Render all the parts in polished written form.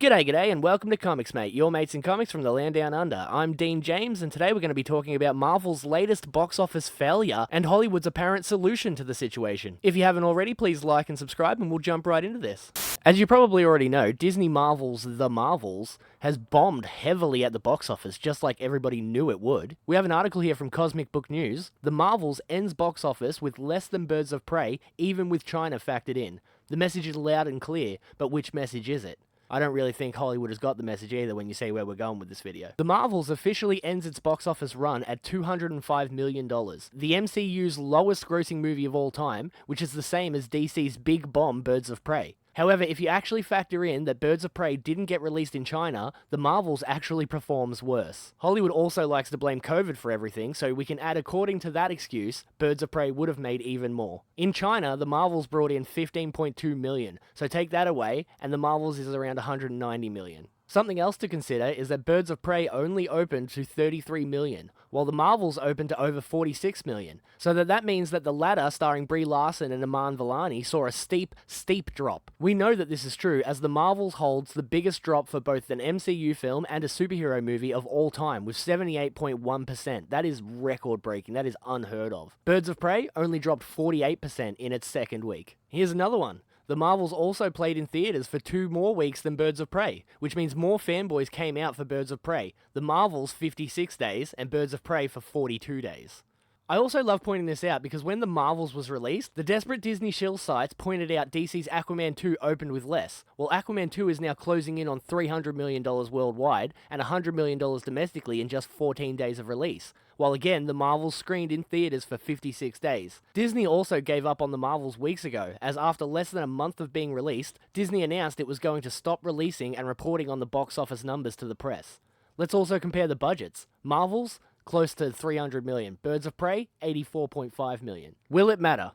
G'day, and welcome to ComicsMATE, your mates in comics from the land down under. I'm Dean James, and today we're going to be talking about Marvel's latest box office failure and Hollywood's apparent solution to the situation. If you haven't already, please like and subscribe, and we'll jump right into this. As you probably already know, Disney Marvel's The Marvels has bombed heavily at the box office, just like everybody knew it would. We have an article here from Cosmic Book News. The Marvels ends box office with less than Birds of Prey, even with China factored in. The message is loud and clear, but which message is it? I don't really think Hollywood has got the message either when you see where we're going with this video. The Marvels officially ends its box office run at $205 million, the MCU's lowest grossing movie of all time, which is the same as DC's big bomb Birds of Prey. However, if you actually factor in that Birds of Prey didn't get released in China, The Marvels actually performs worse. Hollywood also likes to blame COVID for everything, so we can add according to that excuse, Birds of Prey would have made even more. In China, The Marvels brought in $15.2 million, so take that away, and The Marvels is around $190 million. Something else to consider is that Birds of Prey only opened to $33 million, while The Marvels opened to over $46 million. So that means that the latter, starring Brie Larson and Iman Vellani, saw a steep drop. We know that this is true, as The Marvels holds the biggest drop for both an MCU film and a superhero movie of all time, with 78.1%. That is record-breaking. That is unheard of. Birds of Prey only dropped 48% in its second week. Here's another one. The Marvels also played in theaters for 2 more weeks than Birds of Prey, which means more fanboys came out for Birds of Prey. The Marvels 56 days and Birds of Prey for 42 days. I also love pointing this out because when The Marvels was released, the desperate Disney shill sites pointed out DC's Aquaman 2 opened with less. Well, Aquaman 2 is now closing in on $300 million worldwide and $100 million domestically in just 14 days of release. While again, The Marvels screened in theaters for 56 days. Disney also gave up on The Marvels weeks ago, as after less than a month of being released, Disney announced it was going to stop releasing and reporting on the box office numbers to the press. Let's also compare the budgets. Marvels, close to $300 million. Birds of Prey, $84.5 million. Will it matter?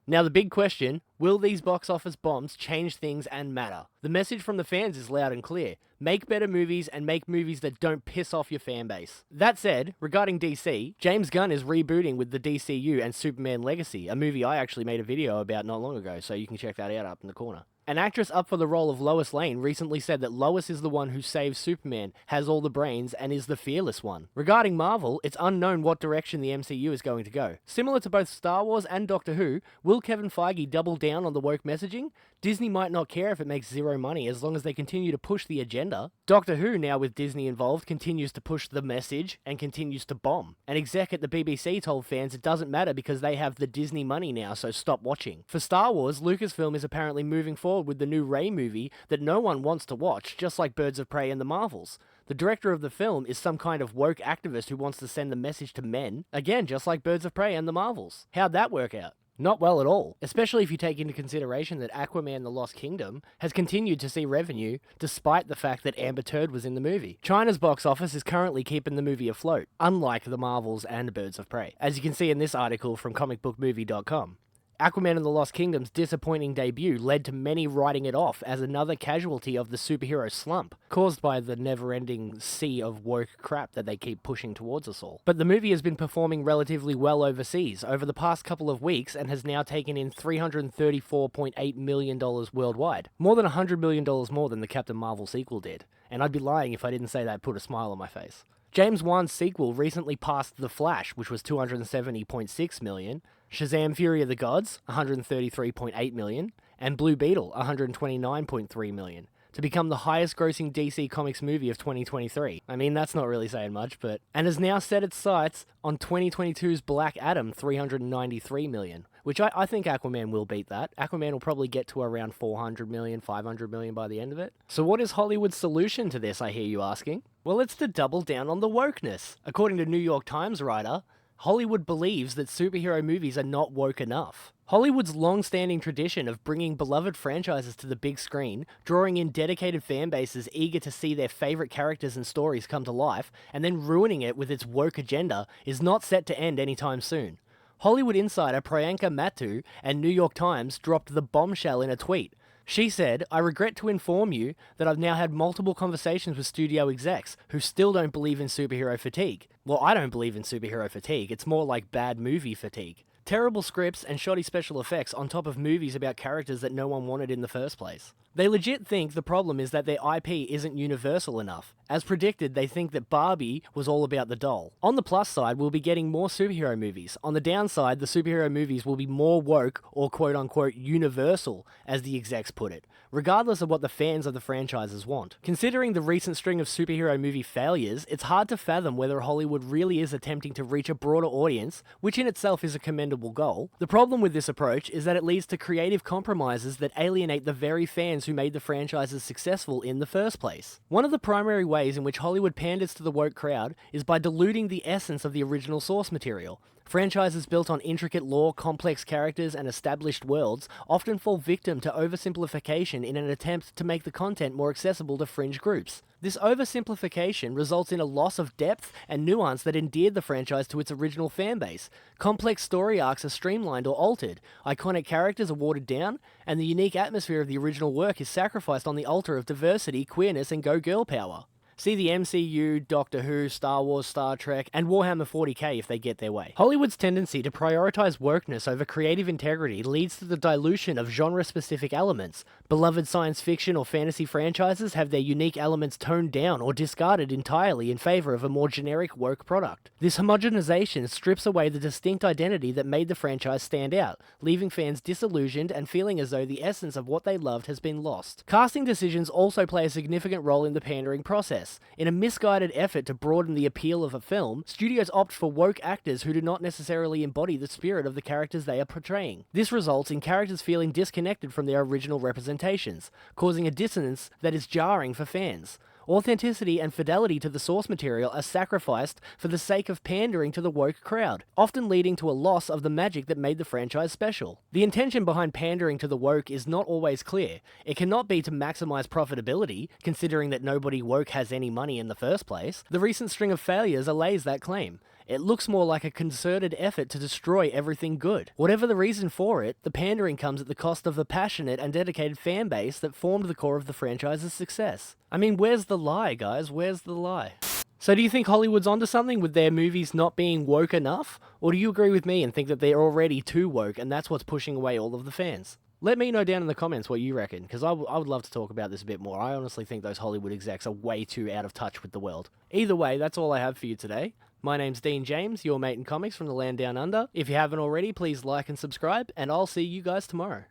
Now the big question, will these box office bombs change things and matter? The message from the fans is loud and clear. Make better movies and make movies that don't piss off your fan base. That said, regarding DC, James Gunn is rebooting with the DCEU and Superman Legacy, a movie I actually made a video about not long ago, so you can check that out up in the corner. An actress up for the role of Lois Lane recently said that Lois is the one who saves Superman, has all the brains, and is the fearless one. Regarding Marvel, it's unknown what direction the MCU is going to go. Similar to both Star Wars and Doctor Who, will Kevin Feige double down on the woke messaging? Disney might not care if it makes zero money as long as they continue to push the agenda. Doctor Who, now with Disney involved, continues to push the message and continues to bomb. An exec at the BBC told fans it doesn't matter because they have the Disney money now, so stop watching. For Star Wars, Lucasfilm is apparently moving forward with the new Rey movie that no one wants to watch, just like Birds of Prey and The Marvels. The director of the film is some kind of woke activist who wants to send the message to men, again just like Birds of Prey and The Marvels. How'd that work out? Not well at all, especially if you take into consideration that Aquaman the Lost Kingdom has continued to see revenue despite the fact that Amber Turd was in the movie. China's box office is currently keeping the movie afloat, unlike The Marvels and Birds of Prey, as you can see in this article from comicbookmovie.com. Aquaman and the Lost Kingdom's disappointing debut led to many writing it off as another casualty of the superhero slump, caused by the never-ending sea of woke crap that they keep pushing towards us all. But the movie has been performing relatively well overseas over the past couple of weeks and has now taken in $334.8 million worldwide, more than $100 million more than the Captain Marvel sequel did. And I'd be lying if I didn't say that put a smile on my face. James Wan's sequel recently passed The Flash, which was $270.6 million, Shazam! Fury of the Gods, $133.8 million, and Blue Beetle, $129.3 million, to become the highest grossing DC Comics movie of 2023. I mean, that's not really saying much, and has now set its sights on 2022's Black Adam, $393 million, which I think Aquaman will beat that. Aquaman will probably get to around $400 million, $500 million by the end of it. So what is Hollywood's solution to this, I hear you asking? Well, it's to double down on the wokeness. According to New York Times writer, Hollywood believes that superhero movies are not woke enough. Hollywood's long-standing tradition of bringing beloved franchises to the big screen, drawing in dedicated fan bases eager to see their favorite characters and stories come to life, and then ruining it with its woke agenda, is not set to end anytime soon. Hollywood insider Priyanka Mattu and New York Times dropped the bombshell in a tweet. She said, "I regret to inform you that I've now had multiple conversations with studio execs who still don't believe in superhero fatigue." Well, I don't believe in superhero fatigue. It's more like bad movie fatigue. Terrible scripts and shoddy special effects on top of movies about characters that no one wanted in the first place. They legit think the problem is that their IP isn't universal enough. As predicted, they think that Barbie was all about the doll. On the plus side, we'll be getting more superhero movies. On the downside, the superhero movies will be more woke or quote-unquote universal, as the execs put it, regardless of what the fans of the franchises want. Considering the recent string of superhero movie failures, it's hard to fathom whether Hollywood really is attempting to reach a broader audience, which in itself is a commendable goal. The problem with this approach is that it leads to creative compromises that alienate the very fans who made the franchises successful in the first place. One of the primary ways in which Hollywood panders to the woke crowd is by diluting the essence of the original source material. Franchises built on intricate lore, complex characters, and established worlds often fall victim to oversimplification in an attempt to make the content more accessible to fringe groups. This oversimplification results in a loss of depth and nuance that endeared the franchise to its original fanbase. Complex story arcs are streamlined or altered, iconic characters are watered down, and the unique atmosphere of the original work is sacrificed on the altar of diversity, queerness, and go-girl power. See the MCU, Doctor Who, Star Wars, Star Trek, and Warhammer 40k if they get their way. Hollywood's tendency to prioritize wokeness over creative integrity leads to the dilution of genre-specific elements. Beloved science fiction or fantasy franchises have their unique elements toned down or discarded entirely in favor of a more generic woke product. This homogenization strips away the distinct identity that made the franchise stand out, leaving fans disillusioned and feeling as though the essence of what they loved has been lost. Casting decisions also play a significant role in the pandering process. In a misguided effort to broaden the appeal of a film, studios opt for woke actors who do not necessarily embody the spirit of the characters they are portraying. This results in characters feeling disconnected from their original representations, causing a dissonance that is jarring for fans. Authenticity and fidelity to the source material are sacrificed for the sake of pandering to the woke crowd, often leading to a loss of the magic that made the franchise special. The intention behind pandering to the woke is not always clear. It cannot be to maximize profitability, considering that nobody woke has any money in the first place. The recent string of failures allays that claim. It looks more like a concerted effort to destroy everything good. Whatever the reason for it, the pandering comes at the cost of the passionate and dedicated fan base that formed the core of the franchise's success. I mean, where's the lie, guys? Where's the lie? So do you think Hollywood's onto something with their movies not being woke enough? Or do you agree with me and think that they're already too woke and that's what's pushing away all of the fans? Let me know down in the comments what you reckon, because I would love to talk about this a bit more. I honestly think those Hollywood execs are way too out of touch with the world. Either way, that's all I have for you today. My name's Dean James, your mate in comics from the land down under. If you haven't already, please like and subscribe, and I'll see you guys tomorrow.